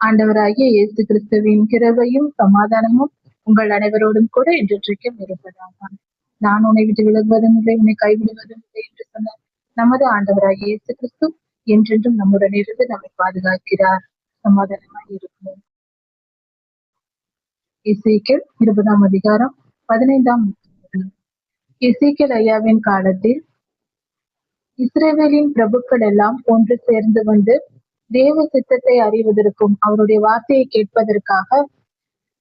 ஆண்டவராகிய இயேசு கிறிஸ்துவின் கிருபையும் சமாதானமும் உங்கள் அனைவரோடும் கூட என்றென்றைக்கும் இருப்பதாக. நான் உன்னை விட்டு விலகுவதும் இல்லை, உன்னை கைவிடுவதும் இல்லை என்று சொன்ன நமது ஆண்டவராகிய இயேசு கிறிஸ்து என்றென்றும் நம்முடன் இருந்து நம்மை பாதுகாக்கிறார். சமாதானமாய் இருக்கும். எசேக்கியேல் 20ஆம் அதிகாரம் 15ஆம் வசனம். எசேக்கியேல் ஐயாவின் காலத்தில் இஸ்ரவேலின் பிரபுக்கள் எல்லாம் ஒன்று சேர்ந்து வந்து தேவ சித்தத்தை அறிவதற்கும் அவருடைய வார்த்தையை கேட்பதற்காக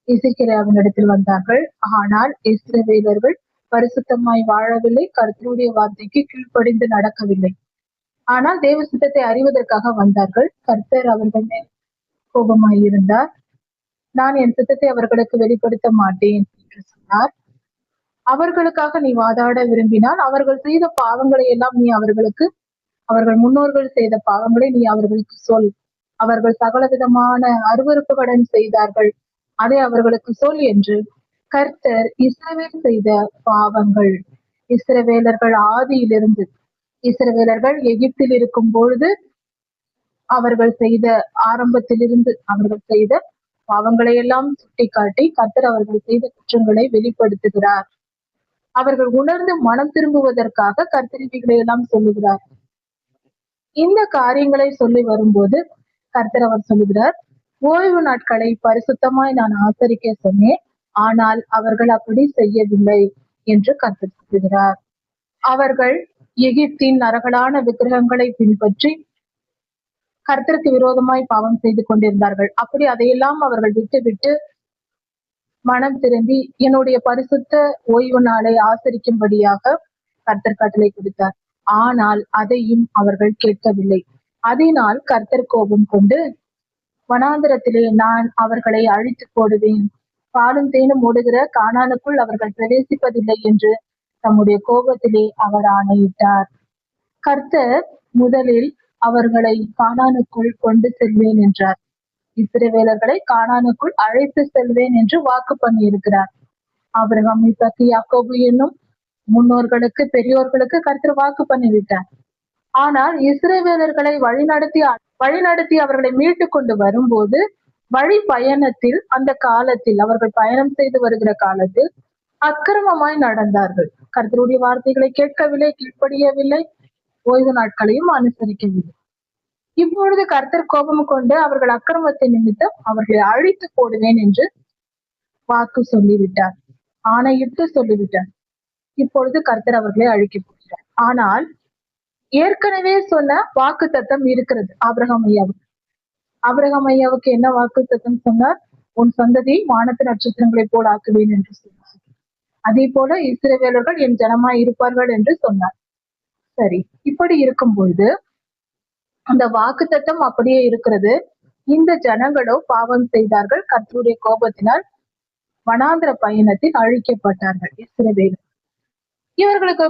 எசேக்கியாவினிடத்தில் வந்தார்கள். ஆனால் இஸ்ரவேலர்கள் பரிசுத்தமாய் வாழவில்லை, கர்த்தருடைய வார்த்தைக்கு கீழ்ப்படிந்து நடக்கவில்லை. ஆனால் தேவ சித்தத்தை அறிவதற்காக வந்தார்கள். கர்த்தர் அவர்கள் மேல் கோபமாய் இருந்தார். நான் என் சித்தத்தை அவர்களுக்கு வெளிப்படுத்த மாட்டேன் என்று சொன்னார். அவர்களுக்காக நீ வாதாட விரும்பினால் அவர்கள் செய்த பாவங்களை எல்லாம் நீ அவர்கள் முன்னோர்கள் செய்த பாவங்களை நீ அவர்களுக்கு சொல். அவர்கள் சகல விதமான அருவருப்புகளுடன் செய்தார்கள், அதை அவர்களுக்கு சொல் என்று கர்த்தர் இஸ்ரவேல் செய்த பாவங்கள், இஸ்ரவேலர்கள் ஆதியிலிருந்து, இஸ்ரவேலர்கள் எகிப்தில் இருக்கும் பொழுது அவர்கள் செய்த ஆரம்பத்திலிருந்து அவர்கள் செய்த பாவங்களை எல்லாம் சுட்டிக்காட்டி கர்த்தர் அவர்கள் செய்த குற்றங்களை வெளிப்படுத்துகிறார். அவர்கள் உணர்ந்து மனம் திரும்புவதற்காக கர்த்தரிகளை எல்லாம் சொல்லுகிறார். இந்த காரியங்களை சொல்லி வரும்போது கர்த்தர் அவர் சொல்லுகிறார், ஓய்வு நாட்களை பரிசுத்தமாய் நான் ஆசரிக்க சொன்னேன், ஆனால் அவர்கள் அப்படி செய்யவில்லை என்று கர்த்தர் சொல்லுகிறார். அவர்கள் எகிப்தின் நரகலான விக்கிரகங்களை பின்பற்றி கர்த்தருக்கு விரோதமாய் பாவம் செய்து கொண்டிருந்தார்கள். அப்படி அதையெல்லாம் அவர்கள் விட்டு மனம் திரும்பி என்னுடைய பரிசுத்த ஓய்வு நாளை ஆசரிக்கும்படியாக கர்த்தர் கட்டளை கொடுத்தார். ஆனால் அதையும் அவர்கள் கேட்கவில்லை. அதனால் கர்த்தர் கோபம் கொண்டு வனாந்திரத்திலே நான் அவர்களை அழித்து போடுவேன், பாலும் தேனும் ஓடுகிற கானானுக்குள் அவர்கள் பிரவேசிப்பதில்லை என்று தம்முடைய கோபத்திலே அவர் ஆணையிட்டார். கர்த்தர் முதலில் அவர்களை கானானுக்குள் கொண்டு செல்வேன் என்றார். இஸ்ரவேலர்களை கானானுக்குள் அழைத்து செல்வேன் என்று வாக்கு பண்ணி இருக்கிறார். ஆபிரகாம், ஈசாக்கு, யாக்கோபு என்னும் முன்னோர்களுக்கு, பெரியோர்களுக்கு கர்த்தர் வாக்கு பண்ணிவிட்டார். ஆனால் இஸ்ரவேலர்களை வழிநடத்தி அவர்களை மீட்டு கொண்டு வரும்போது வழி பயணத்தில், அந்த காலத்தில் அவர்கள் பயணம் செய்து வருகிற காலத்தில் அக்கிரமமாய் நடந்தார்கள். கர்த்தருடைய வார்த்தைகளை கேட்கவில்லை, கீழ்ப்படியவில்லை, ஓய்வு நாட்களையும் அனுசரிக்கவில்லை. இப்பொழுது கர்த்தர் கோபம் கொண்டு அவர்கள் அக்கிரமத்தை நிமித்தம் அவர்களை அழித்து போடுவேன் என்று வாக்கு சொல்லிவிட்டார், ஆணையிட்டு சொல்லிவிட்டார். இப்பொழுது கர்த்தர் அவர்களை அழிக்க போகிறார். ஆனால் ஏற்கனவே சொன்ன வாக்கு தத்தம் இருக்கிறது ஆபிரகாம் ஐயாவுக்கு. ஆபிரகாம் ஐயாவுக்கு என்ன வாக்கு தத்தம் சொன்னார்? உன் சந்ததி வானத்து நட்சத்திரங்களை போல் ஆக்குவேன் என்று சொன்னார். அதே போல இஸ்ரவேலர்கள் என் ஜனமாய் இருப்பார்கள் என்று சொன்னார். சரி, இப்படி இருக்கும் பொழுது அந்த வாக்கு தத்தம் அப்படியே இருக்கிறது. இந்த ஜனங்களோ பாவம் செய்தார்கள். கர்த்தருடைய கோபத்தினால் வனாந்திர பயணத்தில் அழிக்கப்பட்டார்கள் இஸ்ரவேலர். இவர்களுக்கு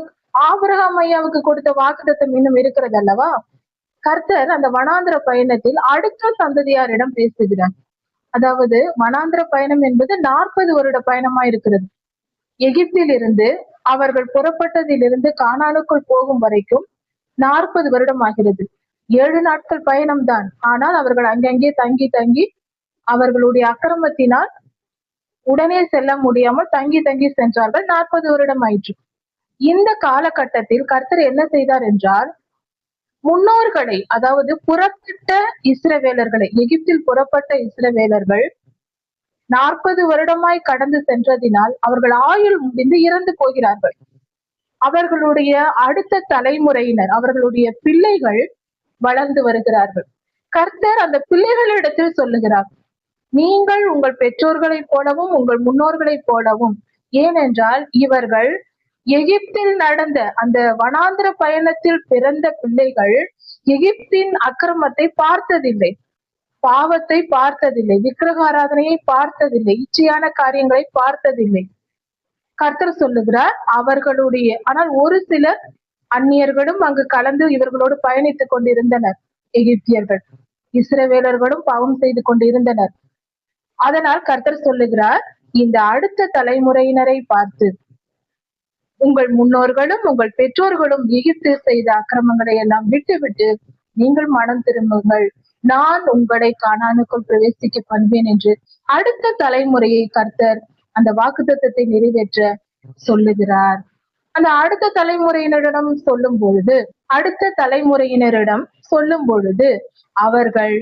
ஆபிரகாம் ஐயாவுக்கு கொடுத்த வாக்குத்தத்தம் இன்னும் இருக்கிறது அல்லவா? கர்த்தர் அந்த வனாந்திர பயணத்தில் அடுத்த சந்ததியாரிடம் பேசுகிறார். அதாவது வனாந்திர பயணம் என்பது 40 வருட பயணமா இருக்கிறது. எகிப்தில் இருந்து அவர்கள் புறப்பட்டதிலிருந்து கானானுக்குள் போகும் வரைக்கும் 40 வருடம் ஆகிறது. 7 நாட்கள் பயணம்தான். ஆனால் அவர்கள் அங்கங்கே தங்கி அவர்களுடைய அக்கிரமத்தினால் உடனே செல்ல முடியாமல் தங்கி சென்றார்கள். 40 வருடம் ஆயிற்று. இந்த காலகட்டத்தில் கர்த்தர் என்ன செய்தார் என்றால், முன்னோர்களை, அதாவது புறப்பட்ட இஸ்ரவேலர்களை, எகிப்தில் புறப்பட்ட இஸ்ரவேலர்கள் 40 வருடமாய் கடந்து சென்றதினால் அவர்கள் ஆயுள் முடிந்து இறந்து போகிறார்கள். அவர்களுடைய அடுத்த தலைமுறையினர், அவர்களுடைய பிள்ளைகள் வளர்ந்து வருகிறார்கள். கர்த்தர் அந்த பிள்ளைகளிடத்தில் சொல்லுகிறார், நீங்கள் உங்கள் பெற்றோர்களைப் போலவும் உங்கள் முன்னோர்களைப் போலவும், ஏனென்றால் இவர்கள் எகிப்தில் நடந்த அந்த வனாந்திர பயணத்தில் பிறந்த பிள்ளைகள் எகிப்தின் அக்கிரமத்தை பார்த்ததில்லை, பாவத்தை பார்த்ததில்லை, விக்கிரகாராதனையை பார்த்ததில்லை, இச்சையான காரியங்களை பார்த்ததில்லை. கர்த்தர் சொல்லுகிறார் அவர்களுடைய, ஆனால் ஒரு சிலர் அந்நியர்களும் அங்கு கலந்து இவர்களோடு பயணித்துக் கொண்டிருந்தனர். எகிப்தியர்கள், இஸ்ரவேலர்களும் பாவம் செய்து கொண்டிருந்தனர். அதனால் கர்த்தர் சொல்லுகிறார், இந்த அடுத்த தலைமுறையினரை பார்த்து, உங்கள் முன்னோர்களும் உங்கள் பெற்றோர்களும் எகிப்தில் செய்த அக்கிரமங்களை எல்லாம் விட்டுவிட்டு நீங்கள் மனம் திரும்புங்கள், நான் உங்களை கானானுக்குள் பிரவேசிக்க பண்ணுவேன் என்று அடுத்த தலைமுறையை கர்த்தர் அந்த வாக்குத்தத்தத்தை நிறைவேற்ற சொல்லுகிறார். அந்த அடுத்த தலைமுறையினரிடம் சொல்லும் பொழுது அவர்கள்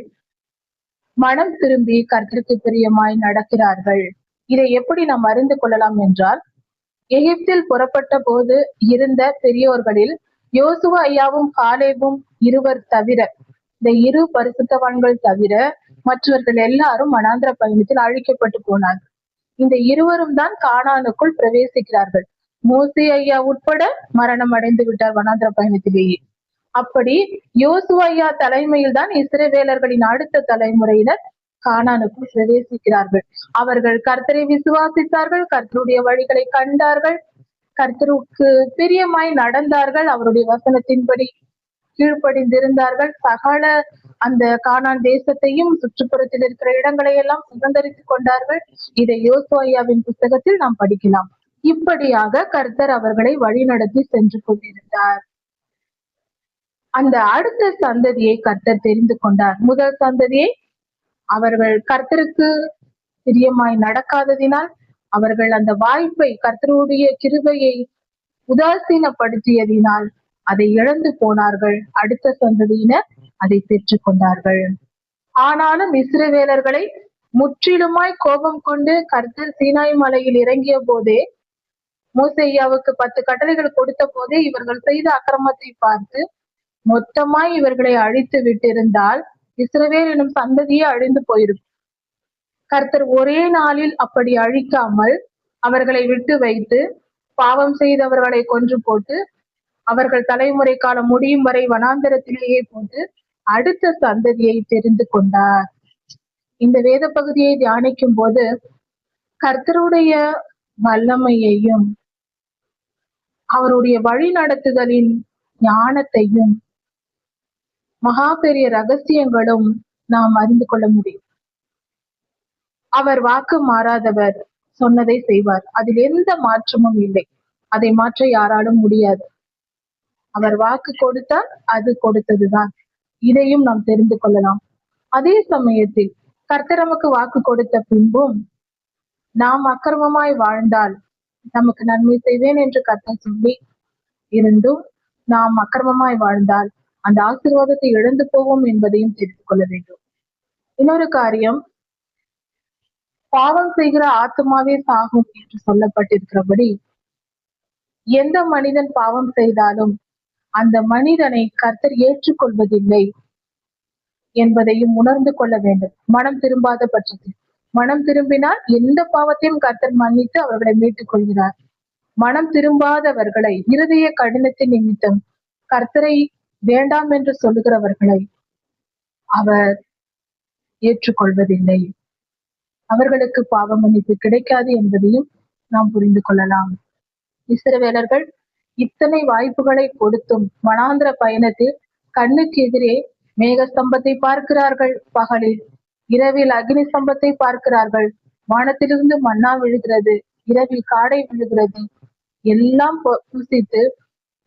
மனம் திரும்பி கர்த்தருக்கு பிரியமாய் நடக்கிறார்கள். இதை எப்படி நாம் அறிந்து கொள்ளலாம் என்றால், எகிப்தில் புறப்பட்ட போது இருந்த பெரியோர்களில் யோசுவா ஐயாவும் காலேபும் இருவர் தவிர, இந்த இரு பரிசுத்தவான்கள் தவிர மற்றவர்கள் எல்லாரும் வனாந்திர பயணத்தில் அழிக்கப்பட்டு போனார்கள். இந்த இருவரும் தான் கானானுக்குள் பிரவேசிக்கிறார்கள். மோசே ஐயா உட்பட மரணம் அடைந்து விட்டார் வனாந்திர பயணத்திலேயே. அப்படி யோசுவா ஐயா தலைமையில் தான் இஸ்ரவேலர்களின் அடுத்த தலைமுறையினர் கானானுக்குள் பிரவேசிக்கிறார்கள். அவர்கள் கர்த்தரை விசுவாசித்தார்கள், கர்த்தருடைய வழிகளை கண்டார்கள், கர்த்தருக்கு பிரியமாய் நடந்தார்கள், அவருடைய வசனத்தின்படி கீழ்ப்படிந்திருந்தார்கள். சகல அந்த கானான் தேசத்தையும் சுற்றுப்புறத்தில் இருக்கிற இடங்களை எல்லாம் சுதந்திரித்துக் கொண்டார்கள். இதை யோசுவா ஐயாவின் புத்தகத்தில் நாம் படிக்கலாம். இப்படியாக கர்த்தர் அவர்களை வழிநடத்தி சென்று கொண்டிருந்தார். அந்த அடுத்த சந்ததியை கர்த்தர் தெரிந்து கொண்டார். முதல் சந்ததியை அவர்கள் கர்த்தருக்கு பிரியமாய் நடக்காததினால் அவர்கள் அந்த வாய்ப்பை, கர்த்தருடைய கிருபையை உதாசீனப்படுத்தியதினால் அதை இழந்து போனார்கள். அடுத்த சந்ததியினர் அதை பெற்றுக் கொண்டார்கள். ஆனாலும் இஸ்ரவேலர்களை முற்றிலுமாய் கோபம் கொண்டு கர்த்தர் சீனாய் மலையில் இறங்கிய போதே, மோசேயாவுக்கு 10 கட்டளைகள் கொடுத்த போதே இவர்கள் செய்த அக்கிரமத்தை பார்த்து மொத்தமாய் இவர்களை அழித்து விட்டிருந்தால் இஸ்ரவேல் எனும் சந்ததியே அழிந்து போயிருக்கும். கர்த்தர் ஒரே நாளில் அப்படி அழிக்காமல் அவர்களை விட்டு வைத்து பாவம் செய்தவர்களை கொன்று போட்டு அவர்கள் தலைமுறை காலம் முடியும் வரை வனாந்தரத்திலேயே போட்டு அடுத்த சந்ததியை தெரிந்து கொண்டார். இந்த வேத பகுதியை தியானிக்கும் போது கர்த்தருடைய வல்லமையையும் அவருடைய வழி நடத்துதலின் ஞானத்தையும் மகா பெரிய ரகசியங்களும் நாம் அறிந்து கொள்ள முடியும். அவர் வாக்கு மாறாதவர், சொன்னதை செய்வார். அதில் எந்த மாற்றமும் இல்லை. அதை மாற்ற யாராலும் முடியாது. அவர் வாக்கு கொடுத்தால் அது கொடுத்ததுதான். இதையும் நாம் தெரிந்து கொள்ளலாம். அதே சமயத்தில் கர்த்தர் நமக்கு வாக்கு கொடுத்த பின்பும் நாம் அக்கிரமமாய் வாழ்ந்தால் நமக்கு நன்மை செய்வேன் என்று கர்த்தர் சொல்லி இருந்தும் நாம் அக்கிரமமாய் வாழ்ந்தால் அந்த ஆசீர்வாதத்தை இழந்து போவோம் என்பதையும் தெரிந்து கொள்ள வேண்டும். இன்னொரு காரியம், பாவம் செய்கிற ஆத்மாவே சாகும் என்று சொல்லப்பட்டிருக்கிறபடி எந்த மனிதன் பாவம் செய்தாலும் அந்த மனிதனை கர்த்தர் ஏற்றுக்கொள்வதில்லை என்பதையும் உணர்ந்து கொள்ள வேண்டும். மனம் திரும்பாத பட்சத்தில், மனம் திரும்பினால் எந்த பாவத்தையும் கர்த்தர் மன்னித்து அவர்களை மீட்டுக் கொள்கிறார். மனம் திரும்பாதவர்களை, இருதய கடினத்தின் நிமித்தம் கர்த்தரை வேண்டாம் என்று சொல்லுகிறவர்களை அவர் ஏற்றுக்கொள்வதில்லை. அவர்களுக்கு பாவ மன்னிப்பு கிடைக்காது என்பதையும் நாம் புரிந்து கொள்ளலாம். இஸ்ரவேலர்கள் இத்தனை வாய்ப்புகளை கொடுத்தும் வனாந்திர பயணத்தில் கண்ணுக்கு எதிரே மேக ஸ்தம்பத்தை பார்க்கிறார்கள், பகலில் இரவில் அக்னி ஸ்தம்பத்தை பார்க்கிறார்கள், வானத்திலிருந்து மன்னா விழுகிறது, இரவில் காடை விழுகிறது, எல்லாம் புசித்து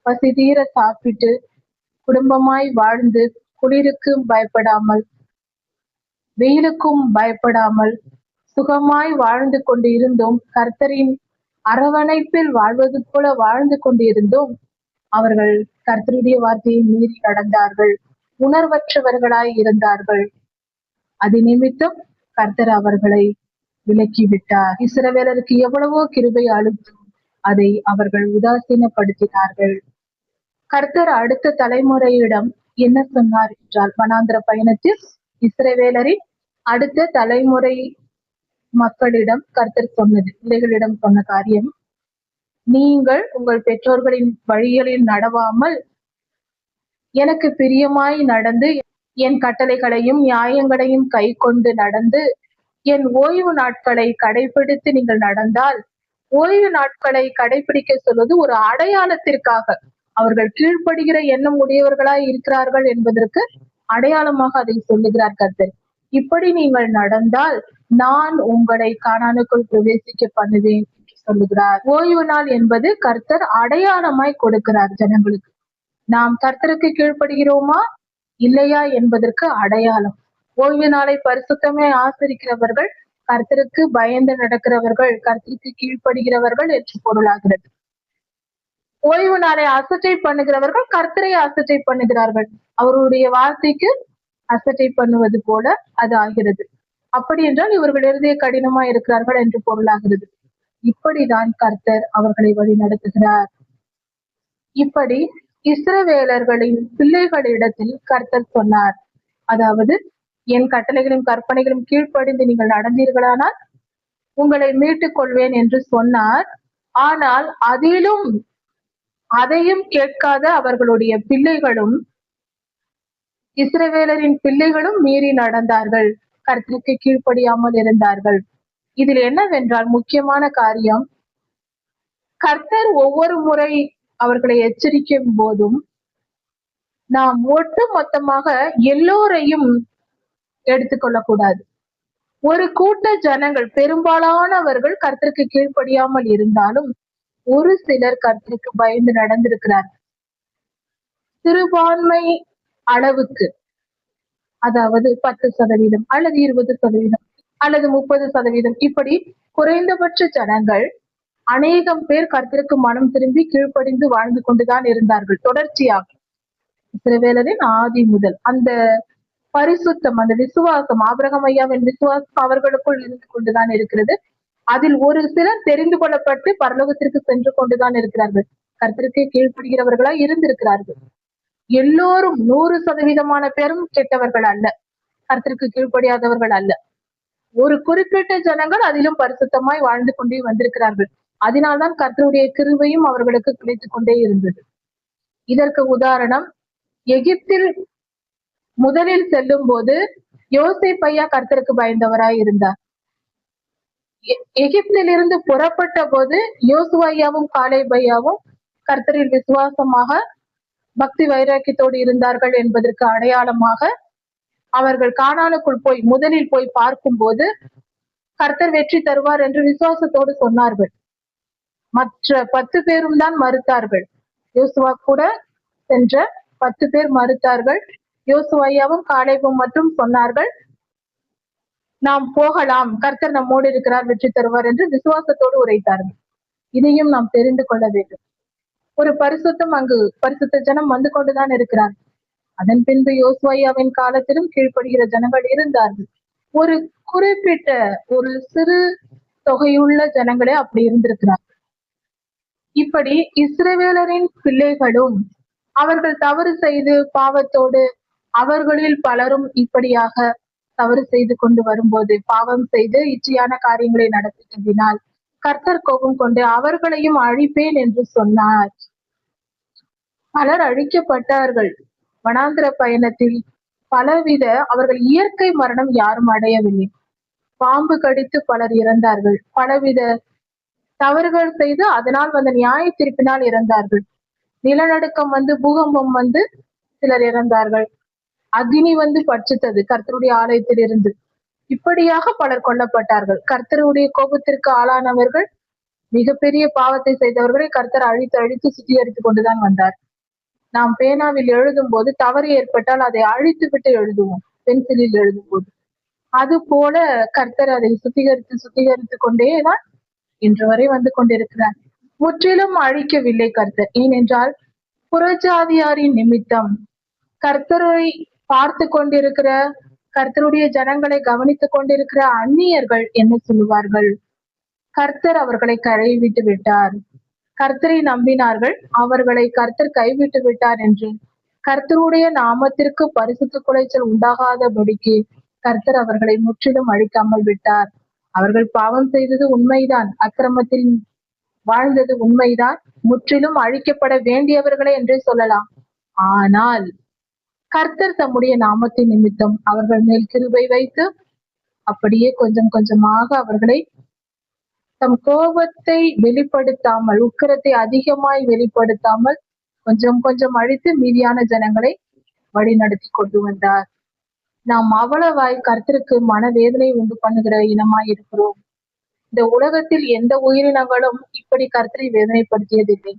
பசி தீர சாப்பிட்டு குடும்பமாய் வாழ்ந்து குளிருக்கும் பயப்படாமல் வெயிலுக்கும் பயப்படாமல் சுகமாய் வாழ்ந்து கொண்டு இருந்தோம், கர்த்தரின் அரவணைப்பில் வாழ்வது போல வாழ்ந்து கொண்டு இருந்தோம். அவர்கள் கர்த்தருடைய வார்த்தையை மீறி நடந்தார்கள், உணர்வற்றவர்களாய் இருந்தார்கள். அது நிமித்தம் கர்த்தர் அவர்களை விலக்கிவிட்டார். இஸ்ரவேலருக்கு எவ்வளவோ கிருபை அளித்தும் அதை அவர்கள் உதாசீனப்படுத்தினார்கள். கர்த்தர் அடுத்த தலைமுறையிடம் என்ன சொன்னார் என்றால், வனாந்திர பயணத்தில் இஸ்ரவேலரின் அடுத்த தலைமுறை மக்களிடம் கர்த்தர் சொன்னது, பிள்ளைகளிடம் சொன்ன காரியம், நீங்கள் உங்கள் பெற்றோர்களின் வழிகளில் நடவாமல் எனக்கு பிரியமாய் நடந்து என் கட்டளைகளையும் நியாயங்களையும் கை கொண்டு நடந்து என் ஓய்வு நாட்களை கடைபிடித்து நீங்கள் நடந்தால், ஓய்வு நாட்களை கடைபிடிக்க சொல்வது ஒரு அடையாளத்திற்காக, அவர்கள் கீழ்ப்படுகிற எண்ணம் உடையவர்களாய் இருக்கிறார்கள் என்பதற்கு அடையாளமாக அதை சொல்லுகிறார் கர்த்தர். இப்படி நீங்கள் நடந்தால் நான் உங்களை கானானுக்குள் பிரவேசிக்க பண்ணுவேன் என்று சொல்லுகிறார். ஓய்வு நாள் என்பது கர்த்தர் அடையாளமாய் கொடுக்கிறார் ஜனங்களுக்கு. நாம் கர்த்தருக்கு கீழ்ப்படுகிறோமா இல்லையா என்பதற்கு அடையாளம். ஓய்வு நாளை பரிசுத்தமே ஆசரிக்கிறவர்கள், கர்த்தருக்கு பயந்து நடக்கிறவர்கள், கர்த்தருக்கு கீழ்ப்படுகிறவர்கள் என்று பொருளாகிறது. ஓய்வு நாளை அசட்டை பண்ணுகிறவர்கள் கர்த்தரை அசட்டை பண்ணுகிறார்கள். அவருடைய வார்த்தைக்கு அசட்டை பண்ணுவது போல அது ஆகிறது. அப்படி என்றால் இவர்கள் இருதய கடினமா இருக்கிறார்கள் என்று பொருளாகிறது. இப்படிதான் கர்த்தர் அவர்களை வழி நடத்துகிறார். இப்படி இஸ்ரவேலர்களின் பிள்ளைகளிடத்தில் கர்த்தர் சொன்னார். அதாவது என் கட்டளைகளும் கற்பனைகளும் கீழ்ப்படிந்து நீங்கள் நடந்தீர்களானால் உங்களை மீட்டுக் கொள்வேன் என்று சொன்னார். ஆனால் அதையும் கேட்காத அவர்களுடைய பிள்ளைகளும், இஸ்ரவேலரின் பிள்ளைகளும் மீறி நடந்தார்கள். கர்த்தருக்கு கீழ்ப்படியாமல் இருந்தார்கள். இதில் என்னவென்றால் முக்கியமான காரியம், கர்த்தர் ஒவ்வொரு முறை அவர்களை எச்சரிக்கும் போதும் நாம் ஒட்டு மொத்தமாக எல்லோரையும் எடுத்துக்கொள்ளக்கூடாது. ஒரு கூட்ட ஜனங்கள், பெரும்பாலானவர்கள் கர்த்தருக்கு கீழ்ப்படியாமல் இருந்தாலும் ஒரு சிலர் கர்த்தருக்கு பயந்து நடந்திருக்கிறார். சிறுபான்மை அளவுக்கு, அதாவது 10% அல்லது 20% அல்லது 30%, இப்படி குறைந்தபட்ச ஜனங்கள் அநேகம் பேர் கர்த்தருக்கு மனம் திரும்பி கீழ்ப்படிந்து வாழ்ந்து கொண்டுதான் இருந்தார்கள். தொடர்ச்சியாக இஸ்ரவேலரின் ஆதி முதல் அந்த பரிசுத்தம், அந்த விசுவாசம், ஆபிரகாம் ஐயாவின் விசுவாசம் அவர்களுக்குள் இருந்து கொண்டுதான் இருக்கிறது. அதில் ஒரு சிலர் தெரிந்து கொள்ளப்பட்டு பரலோகத்திற்கு சென்று கொண்டுதான் இருக்கிறார்கள். கர்த்தருக்கு கீழ்ப்படுகிறவர்களா இருந்திருக்கிறார்கள். எல்லோரும் 100% பேரும் கெட்டவர்கள் அல்ல, கர்த்தருக்கு கீழ்ப்படியாதவர்கள் அல்ல. ஒரு குறிப்பிட்ட ஜனங்கள் அதிலும் பரிசுத்தமாய் வாழ்ந்து கொண்டே வந்திருக்கிறார்கள். அதனால்தான் கர்த்தருடைய கிருபையும் அவர்களுக்கு கிடைத்துக் கொண்டே இருந்தது. இதற்கு உதாரணம், எகிப்தில் முதலில் செல்லும் போது யோசேப்பு ஐயா கர்த்தருக்கு பயந்தவராய் இருந்தார். எகிப்தில் இருந்து புறப்பட்ட போது யோசுவா ஐயாவும் காலேப் ஐயாவும் கர்த்தரில் விசுவாசமாக பக்தி வைராக்கியத்தோடு இருந்தார்கள் என்பதற்கு அடையாளமாக அவர்கள் கானானுக்குள் போய் முதலில் போய் பார்க்கும் போது கர்த்தர் வெற்றி தருவார் என்று விசுவாசத்தோடு சொன்னார்கள். மற்ற 10 பேரும் தான் மறுத்தார்கள். யோசுவா கூட சென்ற 10 பேர் மறுத்தார்கள். யோசுவாவும் காலேபும் மட்டும் சொன்னார்கள், நாம் போகலாம், கர்த்தர் நம்மோடு இருக்கிறார், வெற்றி தருவார் என்று விசுவாசத்தோடு உரைத்தார்கள். இதையும் நாம் தெரிந்து கொள்ள வேண்டும். ஒரு பரிசுத்த ஜனம் வந்து கொண்டுதான் இருக்கிறார். அதன் பின்பு யோசுவாவின் காலத்திலும் கீழ்ப்படுகிற ஜனங்கள் இருந்தார்கள். ஒரு குறிப்பிட்ட ஒரு சிறு தொகையுள்ள ஜனங்களே அப்படி இருந்திருக்கிறார். இப்படி இஸ்ரவேலரின் பிள்ளைகளும் அவர்கள் தவறு செய்து பாவத்தோடு, அவர்களில் பலரும் இப்படியாக தவறு செய்து கொண்டு வரும்போது, பாவம் செய்து இச்சையான காரியங்களை நடத்தினால் கர்த்தர் கோபம் கொண்டு அவர்களையும் அழிப்பேன் என்று சொன்னார். பலர் அழிக்கப்பட்டார்கள். வனாந்திர பயணத்தில் பலவித அவர்கள் இயற்கை மரணம் யாரும் அடையவில்லை. பாம்பு கடித்து பலர் இறந்தார்கள். பலவித தவறுகள் செய்து அதனால் வந்த நியாய தீர்ப்பினால் இறந்தார்கள். நிலநடுக்கம் வந்து, பூகம்பம் வந்து சிலர் இறந்தார்கள். அக்னி வந்து பட்சித்தது கர்த்தருடைய ஆலயத்தில் இருந்து. இப்படியாக பலர் கொல்லப்பட்டார்கள். கர்த்தருடைய கோபத்திற்கு ஆளானவர்கள், மிகப்பெரிய பாவத்தை செய்தவர்களை கர்த்தர் அழித்து அழித்து சுத்திகரித்துக் கொண்டுதான் வந்தார். நாம் பேனாவில் எழுதும் போது தவறு ஏற்பட்டால் அதை அழித்து விட்டு எழுதுவோம், பென்சிலில் எழுதும் போது. அது போல கர்த்தர் அதை சுத்திகரித்து கொண்டேதான் இன்று வரை வந்து கொண்டிருக்கிறார். முற்றிலும் அழிக்கவில்லை கர்த்தர். ஏனென்றால் புறஜாதியாரின் நிமித்தம் கர்த்தரை பார்த்து கொண்டிருக்கிற, கர்த்தருடைய ஜனங்களை கவனித்துக் கொண்டிருக்கிற அந்நியர்கள் என்ன சொல்லுவார்கள்? கர்த்தர் அவர்களை கைவிட்டு விட்டார், கர்த்தரை நம்பினார்கள், அவர்களை கர்த்தர் கைவிட்டு விட்டார் என்று கர்த்தருடைய நாமத்திற்கு பரிசுத்த குலைச்சல் உண்டாகாதபடிக்கு கர்த்தர் அவர்களை முற்றிலும் அழிக்காமல் விட்டார். அவர்கள் பாவம் செய்தது உண்மைதான், அக்கிரமத்தில் வாழ்ந்தது உண்மைதான், முற்றிலும் அழிக்கப்பட வேண்டியவர்களே என்றே சொல்லலாம். ஆனால் கர்த்தர் தம்முடைய நாமத்தின் நிமித்தம் அவர்கள் மேல் கிருபை வைத்து அப்படியே கொஞ்சம் கொஞ்சமாக அவர்களை தம் கோபத்தை வெளிப்படுத்தாமல், உக்கிரத்தை அதிகமாய் வெளிப்படுத்தாமல் கொஞ்சம் கொஞ்சம் அழித்து மீதியான ஜனங்களை வழி நடத்தி கொண்டு வந்தார். நாம் அவ்வளவாய் கர்த்தருக்கு மனவேதனை உண்டு பண்ணுகிற இனமாய் இருக்கிறோம். இந்த உலகத்தில் எந்த உயிரினங்களும் இப்படி கர்த்தரை வேதனைப்படுத்தியதில்லை.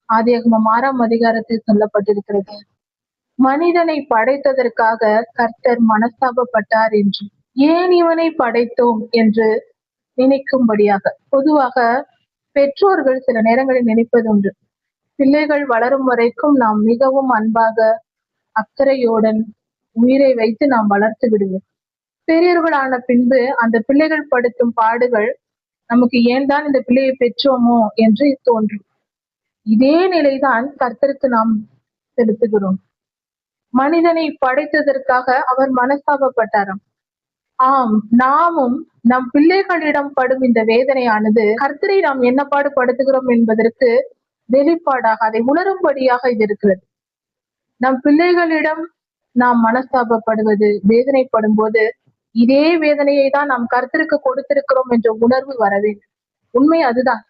ஆதியாகமம் 6ஆம் அதிகாரத்தில் சொல்லப்பட்டிருக்கிறது. மனிதனை படைத்ததற்காக கர்த்தர் மனஸ்தாபப்பட்டார் என்று, ஏன் இவனை படைத்தோம் என்று நினைக்கும்படியாக. பொதுவாக பெற்றோர்கள் சில நேரங்களில் நினைப்பது உண்டு, பிள்ளைகள் வளரும் வரைக்கும் நாம் மிகவும் அன்பாக அக்கறையுடன் உயிரை வைத்து நாம் வளர்த்து விடுவோம். பெரியவர்களான பின்பு அந்த பிள்ளைகள் படுத்தும் பாடுகள் நமக்கு ஏன் தான் இந்த பிள்ளையை பெற்றோமோ என்று தோன்றும். இதே நிலைதான் கர்த்தருக்கு நாம் செலுத்துகிறோம். மனிதனை படைத்ததற்காக அவர் மனஸ்தாபப்பட்டாராம். ஆம், நாமும் நம் பிள்ளைகளிடம் படும் இந்த வேதனையானது கர்த்தரை நாம் என்ன பாடுபடுத்துகிறோம் என்பதற்கு வெளிப்பாடாக, அதை உணரும்படியாக இது இருக்கிறது. நம் பிள்ளைகளிடம் நாம் மனஸ்தாபப்படுவது, வேதனைப்படும் போது இதே வேதனையை தான் நாம் கர்த்தருக்கு கொடுத்திருக்கிறோம் என்ற உணர்வு வர வேண்டும். உண்மை அதுதான்.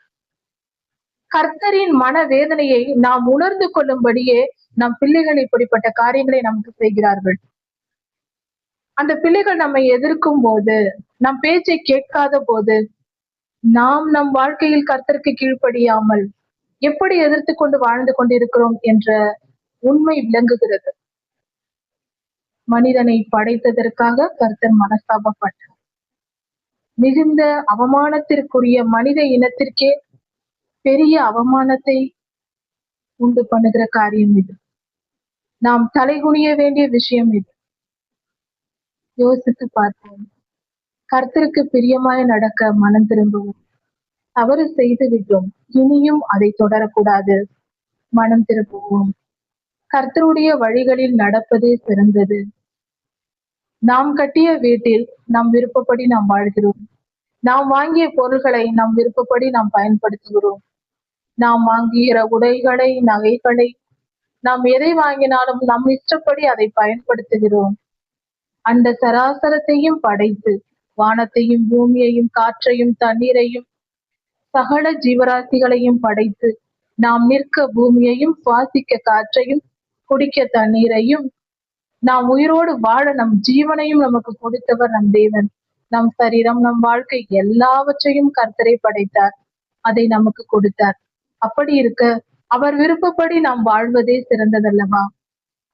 கர்த்தரின் மன வேதனையை நாம் உணர்ந்து கொள்ளும்படியே நம் பிள்ளைகள் இப்படிப்பட்ட காரியங்களை நமக்கு செய்கிறார்கள். அந்த பிள்ளைகள் நம்மை எதிர்க்கும் போது, நம் பேச்சை கேட்காத போது, நாம் நம் வாழ்க்கையில் கர்த்தருக்கு கீழ்ப்படியாமல் எப்படி எதிர்த்து கொண்டு வாழ்ந்து கொண்டிருக்கிறோம் என்ற உண்மை விளங்குகிறது. மனிதனை படைத்ததற்காக கர்த்தர் மனஸ்தாபப்பட்டார். மிகுந்த அவமானத்திற்குரிய மனித இனத்திற்கே பெரிய அவமானத்தை உண்டு பண்ணுகிற காரியம் இது. நாம் தலைகுனிய வேண்டிய விஷயம் இது. யோசித்து பார்ப்போம். கர்த்தருக்கு பிரியமாய் நடக்க மனம் திரும்புவோம். தவறு செய்து விட்டோம், இனியும் அதை தொடரக்கூடாது. மனம் திரும்புவோம். கர்த்தருடைய வழிகளில் நடப்பதே சிறந்தது. நாம் கட்டிய வீட்டில் நம் விருப்பப்படி நாம் வாழ்கிறோம். நாம் வாங்கிய பொருள்களை நம் விருப்பப்படி நாம் பயன்படுத்துகிறோம். நாம் வாங்குகிற உடைகளை, நகைகளை, நாம் எதை வாங்கினாலும் நம் இஷ்டப்படி அதை பயன்படுத்துகிறோம். அந்த சராசரத்தையும் படைத்து, வானத்தையும் பூமியையும் காற்றையும் தண்ணீரையும் சகல ஜீவராசிகளையும் படைத்து, நாம் நிற்க பூமியையும் சுவாசிக்க காற்றையும் குடிக்க தண்ணீரையும், நாம் உயிரோடு வாழ நம் ஜீவனையும் நமக்கு கொடுத்தவர் நம் தேவன். நம் சரீரம், நம் வாழ்க்கை எல்லாவற்றையும் கர்த்தரை படைத்தார். அதை நமக்கு கொடுத்தார். அப்படி இருக்க அவர் விருப்பப்படி நாம் வாழ்வதே சிறந்ததல்லவா?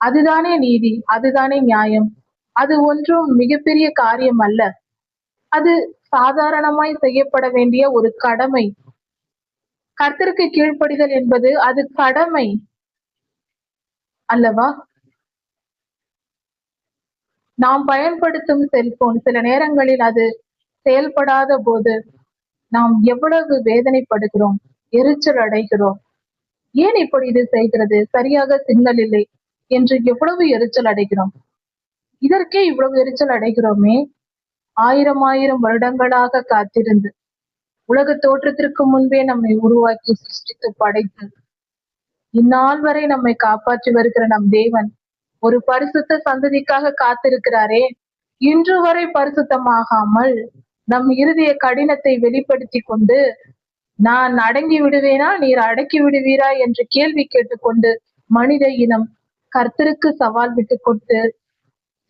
அதுதானே நீதி, அதுதானே நியாயம். அது ஒன்றும் மிகப்பெரிய காரியம் அல்ல. அது சாதாரணமாய் செய்யப்பட வேண்டிய ஒரு கடமை. கர்த்தருக்கு கீழ்ப்படிதல் என்பது அது கடமை அல்லவா? நாம் பயன்படுத்தும் செல்போன் சில நேரங்களில் அது செயல்படாத போது நாம் எவ்வளவு வேதனைப்படுகிறோம், எரிச்சல் அடைகிறோம். ஏன் இப்படி இது செய்கிறது, சரியாக சிக்னல் இல்லை என்று எவ்வளவு எரிச்சல் அடைகிறோம். இதற்கே இவ்வளவு எரிச்சல் அடைகிறோமே. ஆயிரம் வருடங்களாக காத்திருந்து, உலக தோற்றத்திற்கு முன்பே நம்மை உருவாக்கி சிருஷ்டித்து படைத்து இந்நாள் வரை நம்மை காப்பாற்றி வருகிற நம் தேவன் ஒரு பரிசுத்த சந்ததிக்காக காத்திருக்கிறாரே. இன்று வரை பரிசுத்தமாகாமல் நம் இருதய கடினத்தை வெளிப்படுத்தி கொண்டு, நான் அடங்கி விடுவேனா, நீர் அடக்கி விடுவீரா என்று கேள்வி கேட்டுக்கொண்டு மனித இனம் கர்த்தருக்கு சவால் விட்டு கொண்டு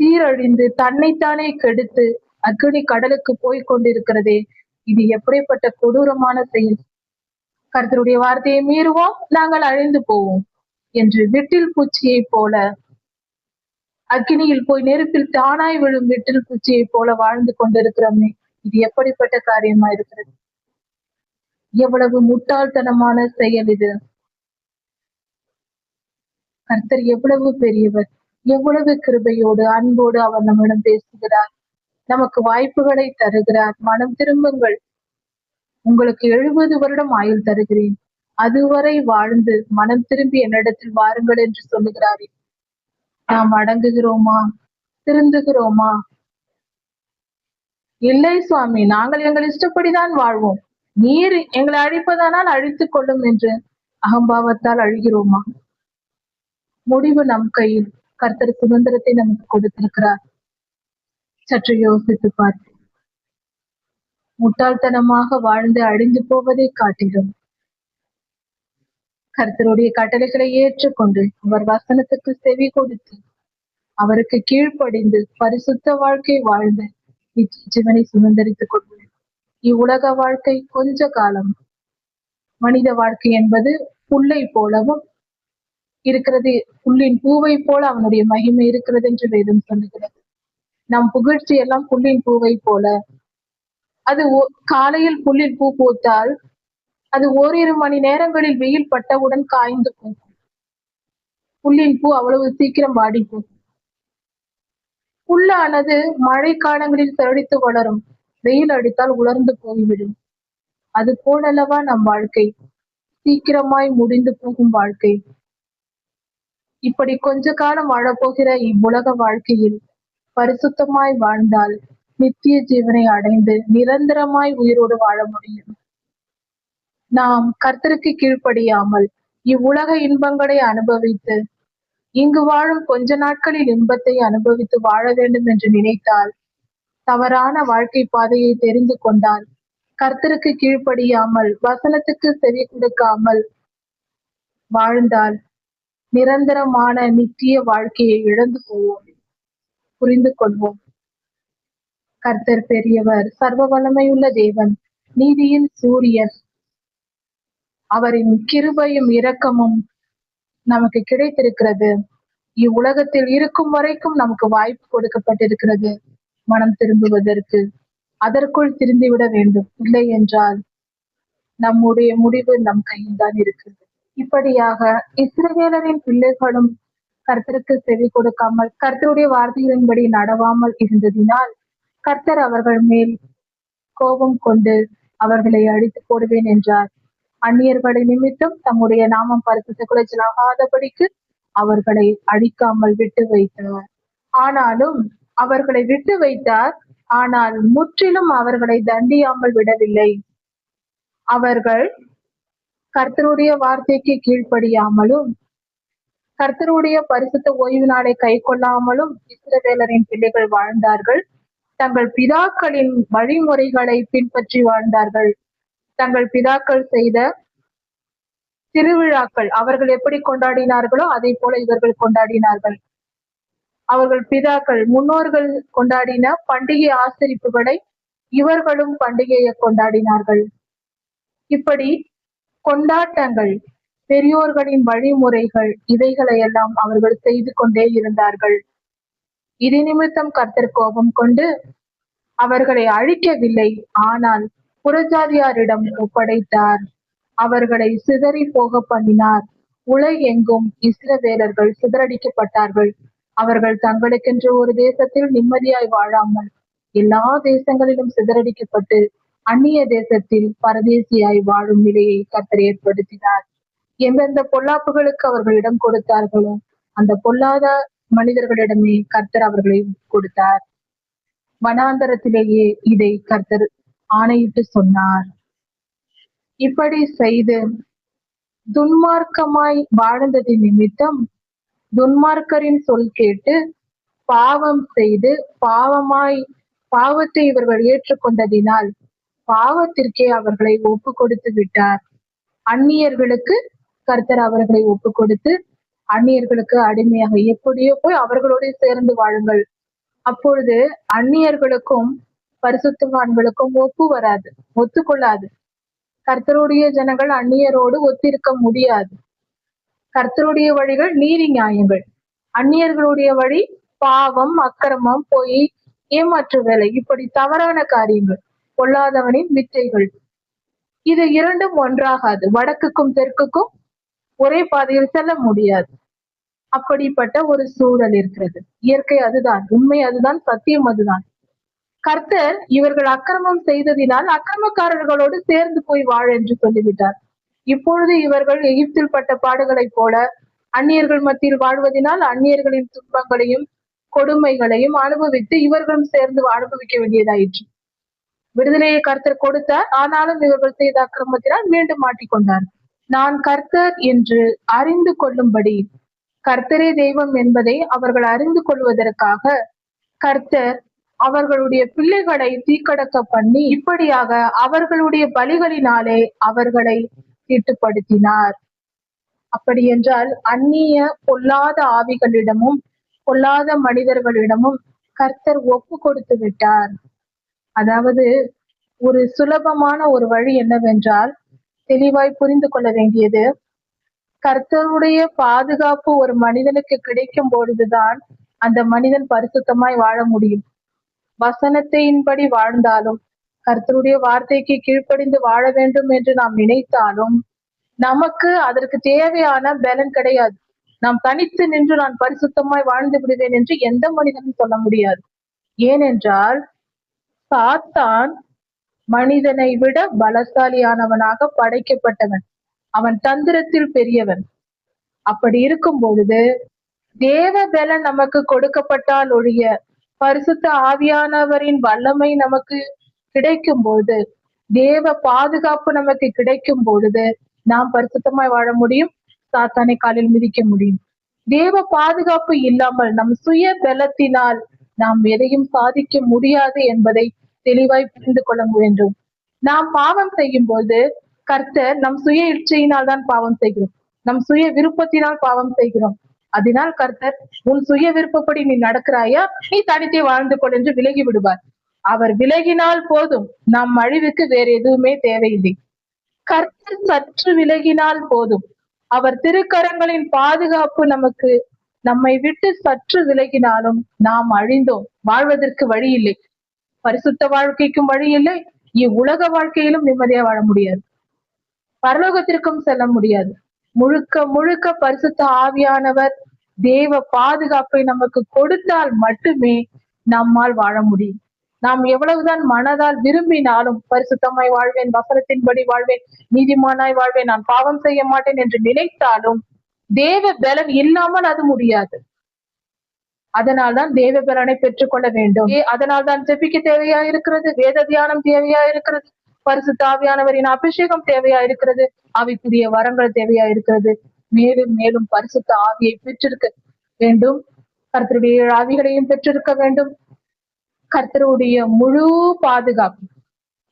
சீரழிந்து தன்னைத்தானே கெடுத்து அக்னி கடலுக்கு போய் கொண்டிருக்கிறதே. இது எப்படிப்பட்ட கொடூரமான செயல்! கர்த்தருடைய வார்த்தையை மீறுவோம், நாங்கள் அழிந்து போவோம் என்று விட்டில் பூச்சியை போல, அக்னியில் போய் நெருப்பில் தானாய் விழும் விட்டில் பூச்சியை போல வாழ்ந்து கொண்டிருக்கிறோமே. இது எப்படிப்பட்ட காரியமா இருக்கிறது! எவ்வளவு முட்டாள்தனமான செயல் இது! கர்த்தர் எவ்வளவு பெரியவர், எவ்வளவு கிருபையோடு அன்போடு அவர் நம்மிடம் பேசுகிறார், நமக்கு வாய்ப்புகளை தருகிறார். மனம் திரும்புங்கள், உங்களுக்கு 70 வருடம் ஆயுள் தருகிறேன், அதுவரை வாழ்ந்து மனம் திரும்பி என்னிடத்தில் வாருங்கள் என்று சொல்லுகிறாரே. நாம் அடங்குகிறோமா? திருந்துகிறோமா? இல்லை சுவாமி, நாங்கள் எங்கள் இஷ்டப்படிதான் வாழ்வோம், நீர் எங்களை அழிப்பதானால் அழித்துக் கொள்ளும் என்று அகம்பாவத்தால் அழுகிறோமா? முடிவு நம் கையில். கர்த்தர் சுதந்திரத்தை நமக்கு கொடுத்திருக்கிறார். சற்று யோசித்து பார்த்து, முட்டாள்தனமாக வாழ்ந்து அழிந்து போவதை காட்டிலும் கர்த்தருடைய கட்டளைகளை ஏற்றுக்கொண்டு அவர் வசனத்துக்கு செவி கொடுத்து அவருக்கு கீழ்ப்படிந்து பரிசுத்த வாழ்க்கை வாழ்ந்து ஜீவனை சுதந்திரித்துக் கொள்வது. இவ்வுலக வாழ்க்கை கொஞ்ச காலம். மனித வாழ்க்கை என்பது புல்லை போலவும் இருக்கிறது, புல்லின் பூவை போல அவனுடைய மகிமை இருக்கிறது என்று வேதம் சொல்லுகிறது. நம் புகழ்ச்சி எல்லாம் புல்லின் பூவை போல. அது காலையில் புல்லில் பூ பூத்தால் அது ஓரிரு மணி நேரங்களில் வெயில் பட்டவுடன் காய்ந்து போகும். புல்லின் பூ அவ்வளவு சீக்கிரம் வாடி போகும். புல்லானது மழை காலங்களில் செழித்து வளரும், வெயில் அடித்தால் உலர்ந்து போய்விடும். அது போலல்லவா நம் வாழ்க்கை, சீக்கிரமாய் முடிந்து போகும் வாழ்க்கை. இப்படி கொஞ்ச காலம் வாழப்போகிற இவ்வுலக வாழ்க்கையில் பரிசுத்தமாய் வாழ்ந்தால் நித்திய ஜீவனை அடைந்து நிரந்தரமாய் உயிரோடு வாழ முடியும். நாம் கர்த்தருக்கு கீழ்ப்படியாமல் இவ்வுலக இன்பங்களை அனுபவித்து இங்கு வாழும் கொஞ்ச நாட்களில் இன்பத்தை அனுபவித்து வாழ வேண்டும் என்று நினைத்தால், தவறான வாழ்க்கை பாதையை தெரிந்து கொண்டால், கர்த்தருக்கு கீழ்ப்படியாமல் வசனத்துக்கு செவி கொடுக்காமல் வாழ்ந்தால் நிரந்தரமான நித்திய வாழ்க்கையை இழந்து போவோம். புரிந்து கொள்வோம். கர்த்தர் பெரியவர், சர்வ வல்லமையுள்ள தேவன், நீதியின் சூரியன். அவரின் கிருபையும் இரக்கமும் நமக்கு கிடைத்திருக்கிறது. இவ்வுலகத்தில் இருக்கும் வரைக்கும் நமக்கு வாய்ப்பு கொடுக்கப்பட்டிருக்கிறது மனம் திரும்புவதற்கு. அதற்குள் திரும்பிவிட வேண்டும். இல்லை என்றால் நம்முடைய முடிவு நம் கையில் தான் இருக்கிறது. இப்படியாக இஸ்ரவேலரின் பிள்ளைகளும் கர்த்தருக்கு செவி கொடுக்காமல் கர்த்தருடைய வார்த்தைகளின்படி நடவாமல் இருந்ததினால் கர்த்தர் அவர்கள் மேல் கோபம் கொண்டு அவர்களை அழித்து போடுவேன் என்றார். அந்நியர்களின் நிமித்தம் தம்முடைய நாமம் பரிசுத்த குலைச்சலாகாதபடிக்கு அவர்களை அழிக்காமல் விட்டு வைத்தார். ஆனாலும் அவர்களை விட்டு வைத்தார், ஆனால் முற்றிலும் அவர்களை தண்டியாமல் விடவில்லை. அவர்கள் கர்த்தருடைய வார்த்தைக்கு கீழ்ப்படியாமலும் கர்த்தருடைய பரிசுத்த ஓய்வு நாளை கை கொள்ளாமலும் இஸ்ரவேலரின் பிள்ளைகள் வாழ்ந்தார்கள். தங்கள் பிதாக்களின் வழிமுறைகளை பின்பற்றி வாழ்ந்தார்கள். தங்கள் பிதாக்கள் செய்த திருவிழாக்கள் அவர்கள் எப்படி கொண்டாடினார்களோ அதை போல இவர்கள் கொண்டாடினார்கள். அவர்கள் பிதாக்கள் முன்னோர்கள் கொண்டாடின பண்டிகை ஆசரிப்புகளை இவர்களும் பண்டிகையை கொண்டாடினார்கள். இப்படி கொண்டாட்டங்கள், பெரியோர்களின் வழிமுறைகள், இவைகளை எல்லாம் அவர்கள் செய்து கொண்டே இருந்தார்கள். இது நிமித்தம் கர்த்தர் கோபம் கொண்டு அவர்களை அழிக்கவில்லை, ஆனால் புறஜாதியாரிடம் ஒப்படைத்தார். அவர்களை சிதறி போக பண்ணினார். உலகெங்கும் இஸ்ரவேலர்கள் சிதறடிக்கப்பட்டார்கள். அவர்கள் தங்களுக்கென்று ஒரு தேசத்தில் நிம்மதியாய் வாழாமல் எல்லா தேசங்களிலும் சிதறடிக்கப்பட்டு அந்நிய தேசத்தில் பரதேசியாய் வாழும் நிலையை கர்த்தர் ஏற்படுத்தினார். எந்தெந்த பொல்லாப்புகளுக்கு அவர்கள் இடம் கொடுத்தார்களோ அந்த பொல்லாத மனிதர்களிடமே கர்த்தர் அவர்களை கொடுத்தார். வனாந்தரத்திலேயே இதை கர்த்தர் ஆணையிட்டு சொன்னார். இப்படி செய்து துன்மார்க்கமாய் வாழ்ந்தது நிமித்தம் துன்மார்க்கரின் சொல் கேட்டு பாவம் செய்து பாவத்தை இவர்கள் ஏற்றுக்கொண்டதினால் பாவத்திற்கே அவர்களை ஒப்பு கொடுத்து விட்டார். அந்நியர்களுக்கு கர்த்தர் அவர்களை ஒப்பு கொடுத்து அந்நியர்களுக்கு அடிமையாக எப்படியோ போய் அவர்களோடு சேர்ந்து வாழுங்கள். அப்பொழுது அந்நியர்களுக்கும் பரிசுத்தவான்களுக்கும் ஒப்பு வராது, ஒத்துக்கொள்ளாது. கர்த்தருடைய ஜனங்கள் அந்நியரோடு ஒத்திருக்க முடியாது. கர்த்தருடைய வழிகள் நீதி நியாயங்கள், அந்நியர்களுடைய வழி பாவம், அக்கிரமம், பொய், ஏமாற்று வேலை, இப்படி தவறான காரியங்கள், பொல்லாதவனின் வித்தைகள். இது இரண்டும் ஒன்றாகாது. வடக்குக்கும் தெற்குக்கும் ஒரே பாதையில் செல்ல முடியாது. அப்படிப்பட்ட ஒரு சூழல் இருக்கிறது. இயற்கை அதுதான், உண்மை அதுதான், சத்தியம் அதுதான். கர்த்தர் இவர்கள் அக்கிரமம் செய்ததினால் அக்கிரமக்காரர்களோடு சேர்ந்து போய் வாழ என்று சொல்லிவிட்டார். இப்பொழுது இவர்கள் எகிப்தில் பட்ட பாடுகளைப் போல அந்நியர்கள் மத்தியில் வாழ்வதனால் அந்நியர்களின் துன்பங்களையும் கொடுமைகளையும் அனுபவித்து இவர்களும் சேர்ந்து அனுபவிக்க வேண்டியதாயிற்று. விடுதலையை கர்த்தர் கொடுத்தார், ஆனாலும் இவர்கள் செய்த அக்கிரமத்தினால் மீண்டும் மாட்டிக்கொண்டார். நான் கர்த்தர் என்று அறிந்து கொள்ளும்படி, கர்த்தரே தெய்வம் என்பதை அவர்கள் அறிந்து கொள்வதற்காக கர்த்தர் அவர்களுடைய பிள்ளைகளை தீக்கடக்க பண்ணி இப்படியாக அவர்களுடைய பலிகளினாலே அவர்களை தீட்டுப்படுத்தினார். அப்படி என்றால் அந்நிய பொல்லாத ஆவிகளிடமும் பொல்லாத மனிதர்களிடமும் கர்த்தர் ஒப்பு கொடுத்து விட்டார். அதாவது ஒரு சுலபமான ஒரு வழி என்னவென்றால், தெளிவாய் புரிந்து கொள்ள வேண்டியது, கர்த்தருடைய பாதுகாப்பு ஒரு மனிதனுக்கு கிடைக்கும் பொழுதுதான் அந்த மனிதன் பரிசுத்தமாய் வாழ முடியும். வசனத்தின்படி வாழ்ந்தாலும், கர்த்தருடைய வார்த்தைக்கு கீழ்ப்படிந்து வாழ வேண்டும் என்று நாம் நினைத்தாலும் நமக்கு அதற்கு தேவையான பலன் கிடையாது. நாம் தனித்து நின்று நான் பரிசுத்தமாய் வாழ்ந்து விடுவேன் என்று எந்த மனிதனும் சொல்ல முடியாது. ஏனென்றால் சாத்தான் மனிதனை விட பலசாலியானவனாக படைக்கப்பட்டவன். அவன் தந்திரத்தில் பெரியவன். அப்படி இருக்கும் பொழுது தேவ பலன் நமக்கு கொடுக்கப்பட்டால் ஒழிய பரிசுத்த ஆவியானவரின் வல்லமை நமக்கு கிடைக்கும் பொழுது, தேவ பாதுகாப்பு நமக்கு கிடைக்கும் பொழுது நாம் பரிசுத்தமாய் வாழ முடியும். சாத்தானை காலில் மிதிக்க முடியும். தேவ பாதுகாப்பு இல்லாமல் நம் சுய பலத்தினால் நாம் எதையும் சாதிக்க முடியாது என்பதை தெளிவாய் புரிந்து கொள்ள வேண்டும். நாம் பாவம் செய்யும் போது கர்த்தர் நம் சுய இச்சையினால் தான் பாவம் செய்கிறோம். நம் சுய விருப்பத்தினால் பாவம் செய்கிறோம். அதனால் கர்த்தர் உன் சுய விருப்பப்படி நீ நடக்கிறாயா, நீ தனித்தே வாழ்ந்து கொள் என்று விலகி விடுவார். அவர் விலகினால் போதும், நம் அழிவுக்கு வேற எதுவுமே தேவையில்லை. கர்த்தர் சற்று விலகினால் போதும், அவர் திருக்கரங்களின் பாதுகாப்பு நமக்கு நம்மை விட்டு சற்று விலகினாலும் நாம் அழிந்தோம். வாழ்வதற்கு வழி இல்லை. பரிசுத்த வாழ்க்கைக்கும் வழி இல்லை. இவ்வுலக வாழ்க்கையிலும் நிம்மதியா வாழ முடியாது. பரலோகத்திற்கும் செல்ல முடியாது. முழுக்க முழுக்க பரிசுத்த ஆவியானவர் தேவ பாதுகாப்பை நமக்கு கொடுத்தால் மட்டுமே நம்மால் வாழ முடியும். நாம் எவ்வளவுதான் மனதால் விரும்பினாலும் பரிசுத்தமாய் வாழ்வேன், வசனத்தின்படி வாழ்வேன், நீதிமானாய் வாழ்வேன், நான் பாவம் செய்ய மாட்டேன் என்று நினைத்தாலும் தேவ பலன் இல்லாமல் அது முடியாது. அதனால்தான் தேவ பலனை பெற்றுக்கொள்ள வேண்டும். அதனால்தான் ஜெபிக்க தேவையா இருக்கிறது, வேத தியானம் தேவையா இருக்கிறது, பரிசுத்த ஆவியானவரின் அபிஷேகம் தேவையா இருக்கிறது, ஆவிக்குரிய வரங்கள் தேவையா இருக்கிறது. மேலும் மேலும் பரிசுத்த ஆவியை பெற்றிருக்க வேண்டும். கர்த்தருடைய 7 ஆவிகளையும் பெற்றிருக்க வேண்டும். கர்த்தருடைய முழு பாதுகாப்பு,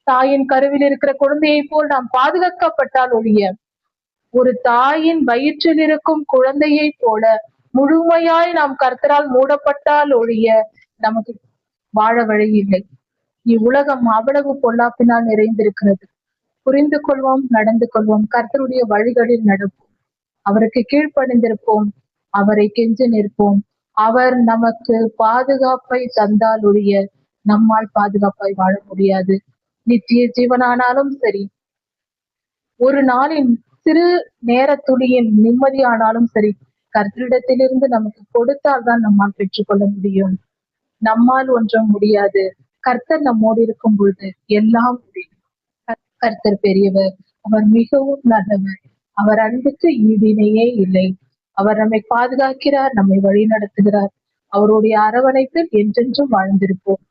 தாயின் கருவில் இருக்கிற குழந்தையை போல் நாம் பாதுகாக்கப்பட்டால் ஒழிய, ஒரு தாயின் வயிற்றில் இருக்கும் குழந்தையை போல முழுமையாய் நாம் கர்த்தரால் மூடப்பட்டால் ஒழிய நமக்கு வாழ வழி இல்லை. இவ்வுலகம் அவ்வளவு பொல்லாப்பினால் நிறைந்திருக்கிறது. புரிந்து கொள்வோம், நடந்து கொள்வோம், கர்த்தருடைய வழிகளில் நடப்போம், அவருக்கு கீழ்ப்படிந்திருப்போம், அவரை கெஞ்ச நிற்போம். அவர் நமக்கு பாதுகாப்பை தந்தால் ஒழிய நம்மால் பாதுகாப்பாய் வாழ முடியாது. நித்திய ஜீவனானாலும் சரி, ஒரு நாளின் சிறு நேர துளியின் நிம்மதியானாலும் சரி, கர்த்தரிடத்திலிருந்து நமக்கு கொடுத்தால் தான் நம்மால் பெற்றுக்கொள்ள முடியும். நம்மால் ஒன்றும் முடியாது. கர்த்தர் நம்மோடு இருக்கும் பொழுது எல்லாம் முடியும். கர்த்தர் பெரியவர், அவர் மிகவும் நல்லவர், அவர் அன்புக்கு ஈடிணையே இல்லை. அவர் நம்மை பாதுகாக்கிறார், நம்மை வழி நடத்துகிறார். அவருடைய அரவணைப்பில் என்றென்றும் வாழ்ந்திருப்போம்.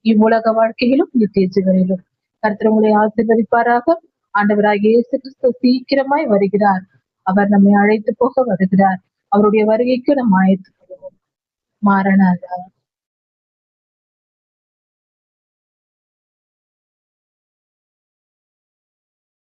இவ்வுலக வாழ்க்கையிலும் நித்திய ஜீவனிலும். கர்த்தர் உங்களை ஆசீர்வதிப்பாராக. ஆண்டவராகிய இயேசு கிறிஸ்து சீக்கிரமாய் வருகிறார். அவர் நம்மை அழைத்து போக வருகிறார். அவருடைய வருகைக்கு நாம் ஆயத்துக் கொள்வோம். மாரநாதா.